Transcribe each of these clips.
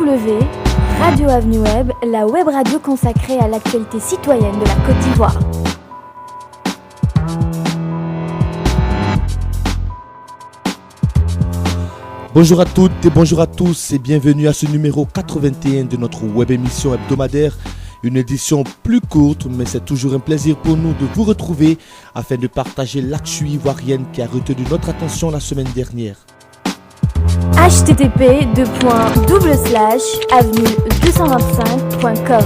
W, Radio Avenue Web, la web radio consacrée à l'actualité citoyenne de la Côte d'Ivoire. Bonjour à toutes et bonjour à tous et bienvenue à ce numéro 81 de notre web émission hebdomadaire. Une édition plus courte, mais c'est toujours un plaisir pour nous de vous retrouver afin de partager l'actu ivoirienne qui a retenu notre attention la semaine dernière. http://avenue225.com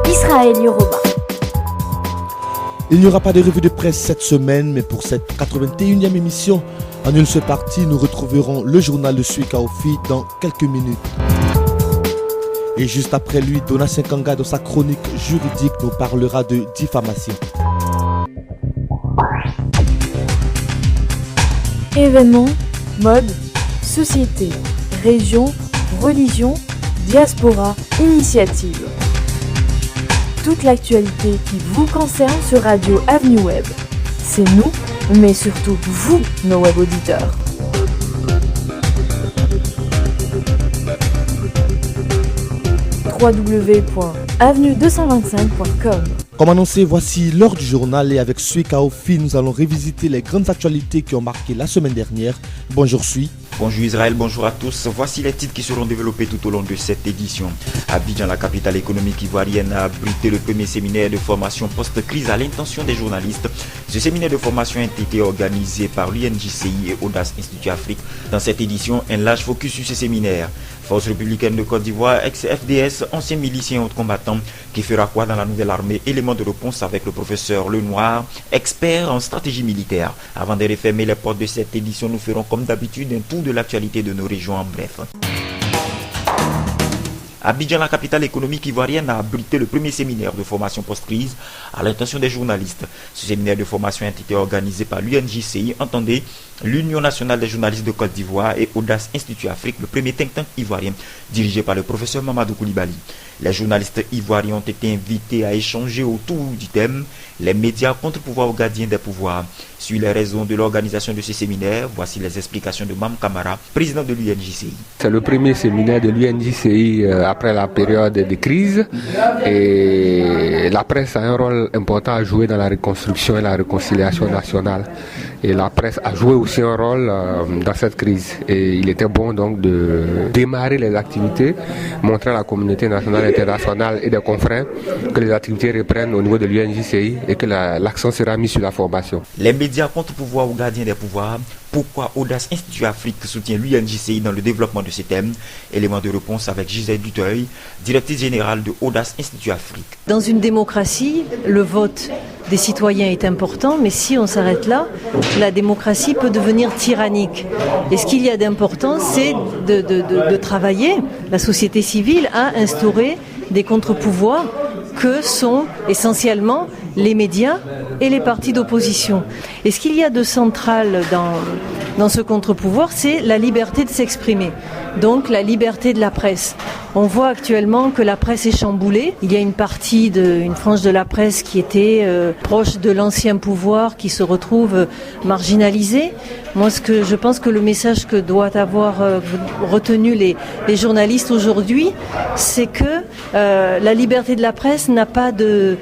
Israël Yoruba. Il n'y aura pas de revue de presse cette semaine, mais pour cette 81e émission, en une seule partie, nous retrouverons le journal de Suika Ofi dans quelques minutes. Et juste après lui, Dona Sinkanga, dans sa chronique juridique, nous parlera de diffamation. Événements, mode, société, région, religion, diaspora, initiative. Toute l'actualité qui vous concerne sur Radio Avenue Web. C'est nous, mais surtout vous, nos web auditeurs. www.avenue225.com. Comme annoncé, voici l'heure du journal et avec Suika Ofi, nous allons revisiter les grandes actualités qui ont marqué la semaine dernière. Bonjour Sui. Bonjour Israël, bonjour à tous. Voici les titres qui seront développés tout au long de cette édition. Abidjan, la capitale économique ivoirienne, a abrité le premier séminaire de formation post-crise à l'intention des journalistes. Ce séminaire de formation a été organisé par l'UNJCI et Audace Institut Afrique. Dans cette édition, un large focus sur ce séminaire. Force républicaine de Côte d'Ivoire, ex-FDS, anciens miliciens et autres combattants, qui fera quoi dans la nouvelle armée? Élément de réponse avec le professeur Lenoir, expert en stratégie militaire. Avant de refermer les portes de cette édition, nous ferons comme d'habitude un tour de l'actualité de nos régions en bref. Abidjan, la capitale économique ivoirienne, a abrité le premier séminaire de formation post-crise à l'intention des journalistes. Ce séminaire de formation a été organisé par l'UNJCI, entendez, l'Union nationale des journalistes de Côte d'Ivoire et Audace Institut Afrique, le premier think tank ivoirien, dirigé par le professeur Mamadou Koulibaly. Les journalistes ivoiriens ont été invités à échanger autour du thème « Les médias contre-pouvoirs aux gardiens des pouvoirs ». Sur les raisons de l'organisation de ce séminaire, voici les explications de Mam Kamara, président de l'UNJCI. C'est le premier séminaire de l'UNJCI après la période de crise et la presse a un rôle important à jouer dans la reconstruction et la réconciliation nationale. Et la presse a joué aussi un rôle dans cette crise. Et il était bon donc de démarrer les activités, montrer à la communauté nationale, internationale et des confrères que les activités reprennent au niveau de l'UNJCI et que l'accent sera mis sur la formation. Les médias contre-pouvoirs aux gardiens des pouvoirs, pourquoi Audace Institut Afrique soutient l'UNJCI dans le développement de ces thèmes? Élément de réponse avec Gisèle Duteuil, directrice générale de Audace Institut Afrique. Dans une démocratie, le vote des citoyens est important, mais si on s'arrête là, la démocratie peut devenir tyrannique. Et ce qu'il y a d'important, c'est de travailler, la société civile, à instaurer des contre-pouvoirs que sont essentiellement les médias et les partis d'opposition. Et ce qu'il y a de central dans ce contre-pouvoir, c'est la liberté de s'exprimer, donc la liberté de la presse. On voit actuellement que la presse est chamboulée. Il y a une frange de la presse qui était proche de l'ancien pouvoir, qui se retrouve marginalisée. Moi, je pense que le message que doivent avoir retenu les journalistes aujourd'hui, c'est que la liberté de la presse n'a pas de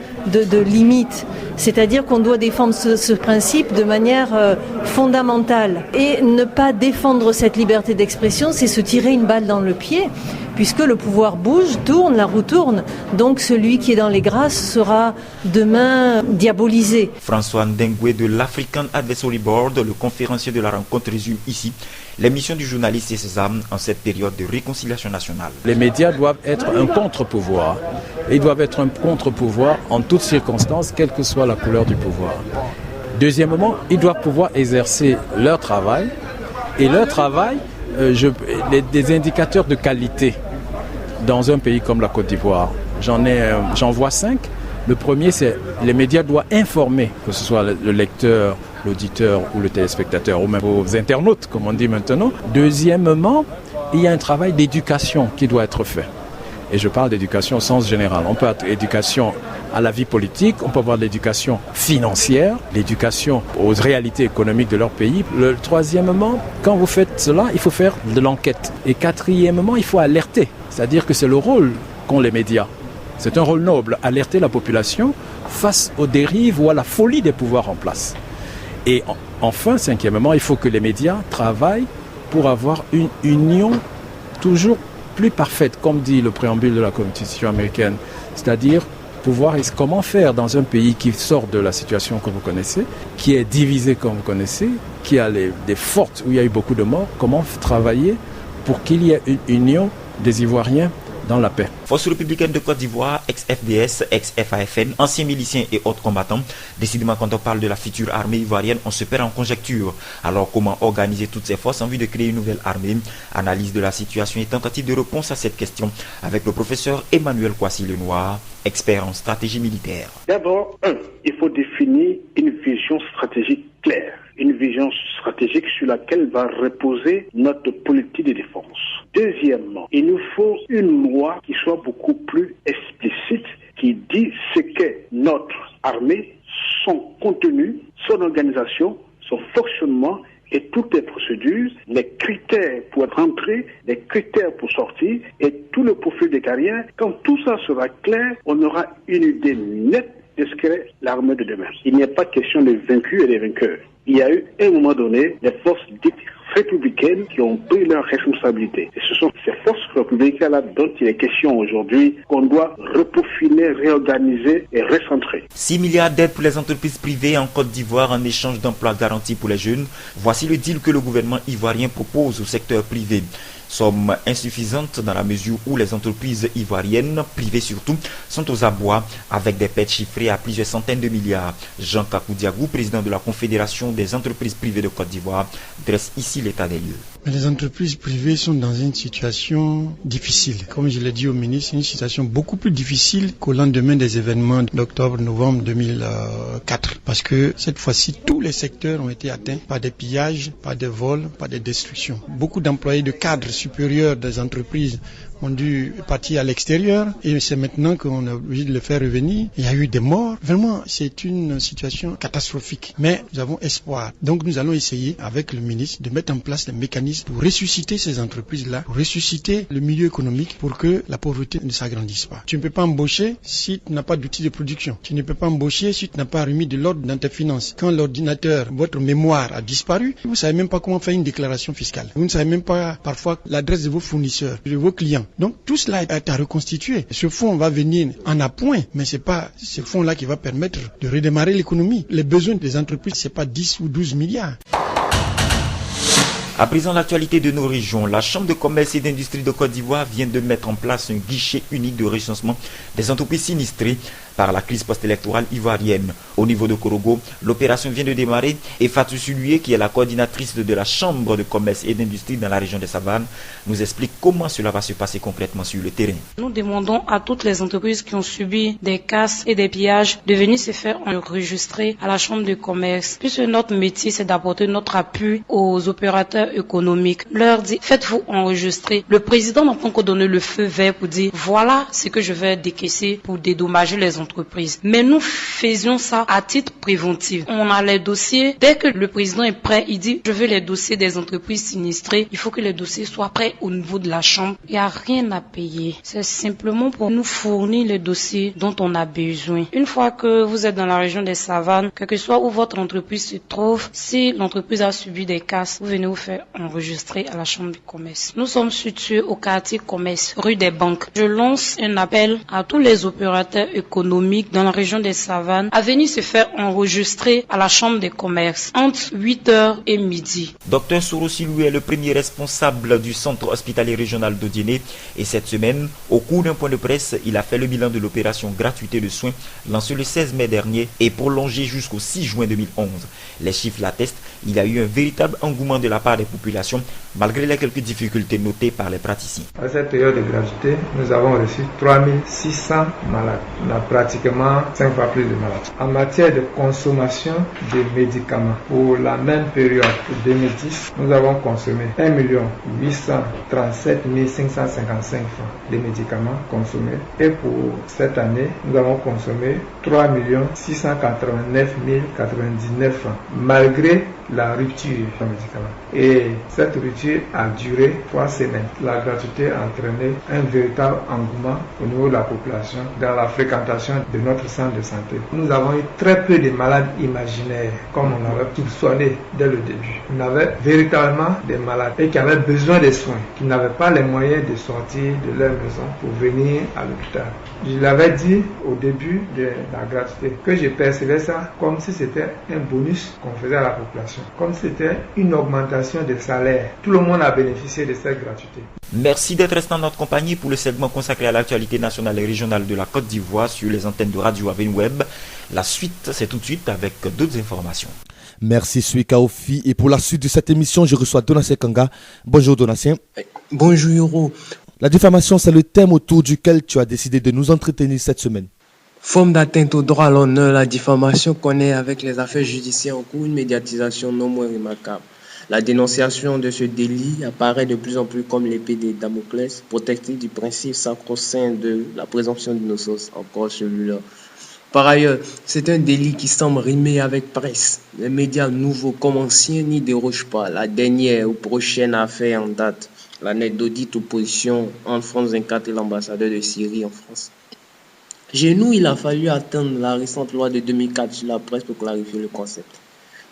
limite. C'est-à-dire qu'on doit défendre ce principe de manière fondamentale. Et ne pas défendre cette liberté d'expression, c'est se tirer une balle dans le pied, puisque le pouvoir bouge, tourne, la roue tourne. Donc celui qui est dans les grâces sera demain diabolisé. François Ndengwe de l'African Advisory Board, le conférencier de la rencontre, résume ici les missions du journaliste et ses âmes en cette période de réconciliation nationale. Les médias doivent être un contre-pouvoir. Et ils doivent être un contre-pouvoir en toutes circonstances, quelle que soit la couleur du pouvoir. Deuxièmement, ils doivent pouvoir exercer leur travail. Et leur travail, des indicateurs de qualité dans un pays comme la Côte d'Ivoire. J'en vois 5. Le premier, c'est les médias doivent informer, que ce soit le lecteur, l'auditeur ou le téléspectateur, ou même aux internautes, comme on dit maintenant. Deuxièmement, il y a un travail d'éducation qui doit être fait. Et je parle d'éducation au sens général. On peut avoir éducation à la vie politique, on peut avoir l'éducation financière, l'éducation aux réalités économiques de leur pays. Troisièmement, quand vous faites cela, il faut faire de l'enquête. Et quatrièmement, il faut alerter. C'est-à-dire que c'est le rôle qu'ont les médias. C'est un rôle noble, alerter la population face aux dérives ou à la folie des pouvoirs en place. Et enfin, cinquièmement, il faut que les médias travaillent pour avoir une union toujours plus parfaite, comme dit le préambule de la Constitution américaine. C'est-à-dire pouvoir comment faire dans un pays qui sort de la situation que vous connaissez, qui est divisé comme vous connaissez, qui a des fortes où il y a eu beaucoup de morts, comment travailler pour qu'il y ait une union des Ivoiriens dans la paix. Force républicaine de Côte d'Ivoire, ex-FDS, ex-FAFN, anciens miliciens et autres combattants. Décidément, quand on parle de la future armée ivoirienne, on se perd en conjecture. Alors, comment organiser toutes ces forces en vue de créer une nouvelle armée? Analyse de la situation et tentative de réponse à cette question avec le professeur Emmanuel Kouassi-Lenoir, expert en stratégie militaire. D'abord, il faut définir une vision stratégique claire. Une vision stratégique sur laquelle va reposer notre politique de défense. Deuxièmement, il nous faut une loi qui soit beaucoup plus explicite, qui dit ce qu'est notre armée, son contenu, son organisation, son fonctionnement et toutes les procédures, les critères pour rentrer, les critères pour sortir et tout le profil des carrières. Quand tout ça sera clair, on aura une idée nette de ce qu'est l'armée de demain. Il n'y a pas question de vaincus et de vainqueurs. Il y a eu, à un moment donné, des forces dites républicaines qui ont pris leurs responsabilités. Et ce sont ces forces républicaines-là dont il est question aujourd'hui qu'on doit repeaufiner, réorganiser et recentrer. 6 milliards d'aides pour les entreprises privées en Côte d'Ivoire en échange d'emplois garantis pour les jeunes. Voici le deal que le gouvernement ivoirien propose au secteur privé. Somme insuffisante dans la mesure où les entreprises ivoiriennes, privées surtout, sont aux abois avec des pertes chiffrées à plusieurs centaines de milliards. Jean Kakou Diagou, président de la Confédération des entreprises privées de Côte d'Ivoire, dresse ici l'état des lieux. Mais les entreprises privées sont dans une situation difficile. Comme je l'ai dit au ministre, une situation beaucoup plus difficile qu'au lendemain des événements d'octobre-novembre 2004. Parce que cette fois-ci, tous les secteurs ont été atteints par des pillages, par des vols, par des destructions. Beaucoup d'employés de cadres supérieurs des entreprises ont dû partir à l'extérieur et c'est maintenant qu'on est obligé de le faire revenir. Il y a eu des morts. Vraiment, c'est une situation catastrophique. Mais nous avons espoir. Donc nous allons essayer avec le ministre de mettre en place des mécanismes pour ressusciter ces entreprises-là, pour ressusciter le milieu économique pour que la pauvreté ne s'agrandisse pas. Tu ne peux pas embaucher si tu n'as pas d'outils de production. Tu ne peux pas embaucher si tu n'as pas remis de l'ordre dans tes finances. Quand l'ordinateur, votre mémoire a disparu, vous ne savez même pas comment faire une déclaration fiscale. Vous ne savez même pas parfois l'adresse de vos fournisseurs, de vos clients. Donc tout cela est à reconstituer. Ce fonds va venir en appoint, mais c'est pas ce fonds-là qui va permettre de redémarrer l'économie. Les besoins des entreprises, c'est pas 10 ou 12 milliards. À présent, l'actualité de nos régions. La Chambre de commerce et d'industrie de Côte d'Ivoire vient de mettre en place un guichet unique de recensement des entreprises sinistrées par la crise post-électorale ivoirienne. Au niveau de Korogo, l'opération vient de démarrer et Fatou Sulué, qui est la coordinatrice de la Chambre de commerce et d'industrie dans la région des Savanes, nous explique comment cela va se passer concrètement sur le terrain. Nous demandons à toutes les entreprises qui ont subi des casses et des pillages de venir se faire enregistrer à la Chambre de commerce. Puisque notre métier, c'est d'apporter notre appui aux opérateurs économiques. Leur dire, faites-vous enregistrer. Le président n'a pas encore donné le feu vert pour dire, voilà ce que je vais décaisser pour dédommager les entreprises. Mais nous faisions ça à titre préventif. On a les dossiers. Dès que le président est prêt, il dit, je veux les dossiers des entreprises sinistrées. Il faut que les dossiers soient prêts au niveau de la Chambre. Il n'y a rien à payer. C'est simplement pour nous fournir les dossiers dont on a besoin. Une fois que vous êtes dans la région des Savanes, quel que soit où votre entreprise se trouve, si l'entreprise a subi des casses, vous venez vous faire enregistrer à la Chambre du commerce. Nous sommes situés au quartier commerce, rue des Banques. Je lance un appel à tous les opérateurs économiques dans la région des Savanes à venir se faire enregistrer à la Chambre des commerces entre 8h et midi. Dr Soro Silou est le premier responsable du centre hospitalier régional d'Odiéné et cette semaine, au cours d'un point de presse, il a fait le bilan de l'opération gratuité de soins lancée le 16 mai dernier et prolongée jusqu'au 6 juin 2011. Les chiffres l'attestent, il y a eu un véritable engouement de la part des populations, malgré les quelques difficultés notées par les praticiens. À cette période de gratuité, nous avons reçu 3600 malades. On a pratiquement 5 fois plus de malades. En matière de consommation de médicaments, pour la même période de 2010, nous avons consommé 1 837 555 francs de médicaments consommés. Et pour cette année, nous avons consommé 3 689 099 francs, malgré la rupture des médicaments. Et cette rupture a duré 3 semaines. La gratuité a entraîné un véritable engouement au niveau de la population dans la fréquentation de notre centre de santé. Nous avons eu très peu de malades imaginaires, comme on avait soupçonné dès le début. On avait véritablement des malades et qui avaient besoin de soins, qui n'avaient pas les moyens de sortir de leur maison pour venir à l'hôpital. Je l'avais dit au début de la gratuité que je percevais ça comme si c'était un bonus qu'on faisait à la population, comme si c'était une augmentation des salaires. Tout le monde a bénéficié de cette gratuité. Merci d'être resté en notre compagnie pour le segment consacré à l'actualité nationale et régionale de la Côte d'Ivoire sur les antennes de Radio Avenue Web. La suite, c'est tout de suite avec d'autres informations. Merci Suika Ofi. Et pour la suite de cette émission, je reçois Donatien Kanga. Bonjour Donatien. Bonjour Yoro. La diffamation, c'est le thème autour duquel tu as décidé de nous entretenir cette semaine. Forme d'atteinte au droit à l'honneur, la diffamation connaît avec les affaires judiciaires en cours une médiatisation non moins remarquable. La dénonciation de ce délit apparaît de plus en plus comme l'épée de Damoclès, protectrice du principe sacro-saint de la présomption d'innocence, encore celui-là. Par ailleurs, c'est un délit qui semble rimer avec presse. Les médias nouveaux comme anciens n'y dérogent pas. La dernière ou prochaine affaire en date, l'anecdotique opposition entre France 24 et l'ambassadeur de Syrie en France. Chez nous, il a fallu attendre la récente loi de 2004 sur la presse pour clarifier le concept.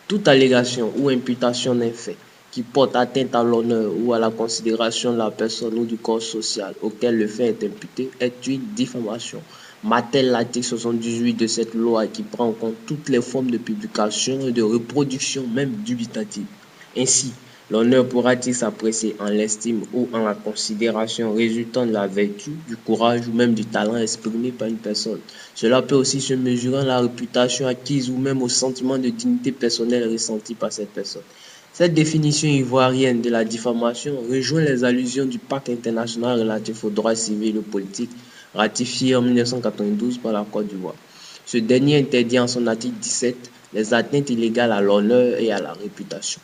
Toute allégation ou imputation d'un fait qui porte atteinte à l'honneur ou à la considération de la personne ou du corps social auquel le fait est imputé est une diffamation. Martèle l'article 78 de cette loi qui prend en compte toutes les formes de publication et de reproduction, même dubitative. Ainsi, l'honneur pourra-t-il s'apprécier en l'estime ou en la considération résultant de la vertu, du courage ou même du talent exprimé par une personne. Cela peut aussi se mesurer en la réputation acquise ou même au sentiment de dignité personnelle ressenti par cette personne. Cette définition ivoirienne de la diffamation rejoint les allusions du Pacte international relatif aux droits civils et politiques ratifié en 1992 par la Côte d'Ivoire. Ce dernier interdit en son article 17 les atteintes illégales à l'honneur et à la réputation.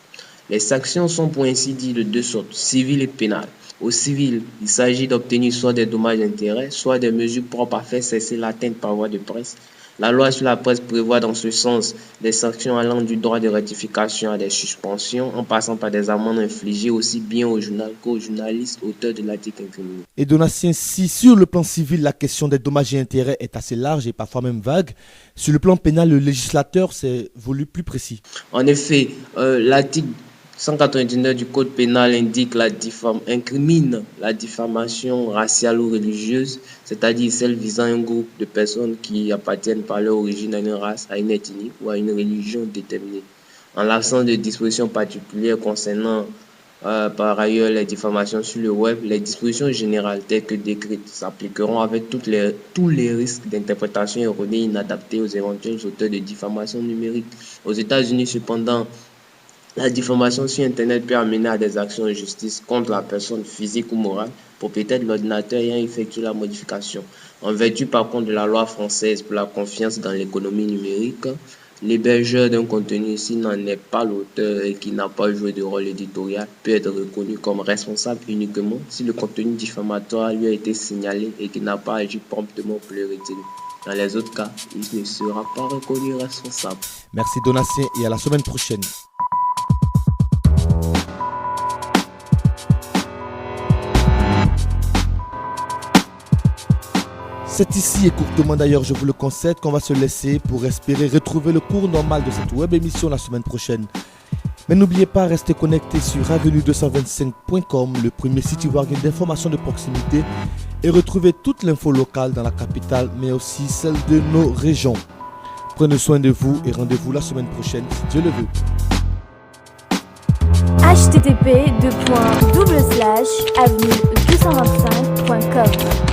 Les sanctions sont pour ainsi dire de deux sortes, civiles et pénales. Au civil, il s'agit d'obtenir soit des dommages et intérêts, soit des mesures propres à faire cesser l'atteinte par voie de presse. La loi sur la presse prévoit dans ce sens des sanctions allant du droit de rectification à des suspensions, en passant par des amendes infligées aussi bien au journal qu'aux journalistes auteurs de l'article incriminé. Et Donatien, si sur le plan civil, la question des dommages et intérêts est assez large et parfois même vague, sur le plan pénal, le législateur s'est voulu plus précis. En effet, l'article 199 du Code pénal incrimine la diffamation raciale ou religieuse, c'est-à-dire celle visant un groupe de personnes qui appartiennent par leur origine à une race, à une ethnie ou à une religion déterminée. En l'absence de dispositions particulières concernant par ailleurs les diffamations sur le web, les dispositions générales telles que décrites s'appliqueront avec tous les risques d'interprétation erronée et inadaptée aux éventuels auteurs de diffamation numérique. Aux États-Unis, cependant, la diffamation sur Internet peut amener à des actions de justice contre la personne physique ou morale, propriétaire de l'ordinateur ayant effectué la modification. En vertu par contre de la loi française pour la confiance dans l'économie numérique, l'hébergeur d'un contenu, s'il n'en est pas l'auteur et qui n'a pas joué de rôle éditorial, peut être reconnu comme responsable uniquement si le contenu diffamatoire lui a été signalé et qu'il n'a pas agi promptement pour le retirer. Dans les autres cas, il ne sera pas reconnu responsable. Merci Donatien et à la semaine prochaine. C'est ici et courtement d'ailleurs, je vous le concède, qu'on va se laisser pour espérer retrouver le cours normal de cette web émission la semaine prochaine. Mais n'oubliez pas, restez connectés sur avenue225.com, le premier site ivoirien d'information de proximité, et retrouvez toute l'info locale dans la capitale, mais aussi celle de nos régions. Prenez soin de vous et rendez-vous la semaine prochaine, si Dieu le veut. http://avenue225.com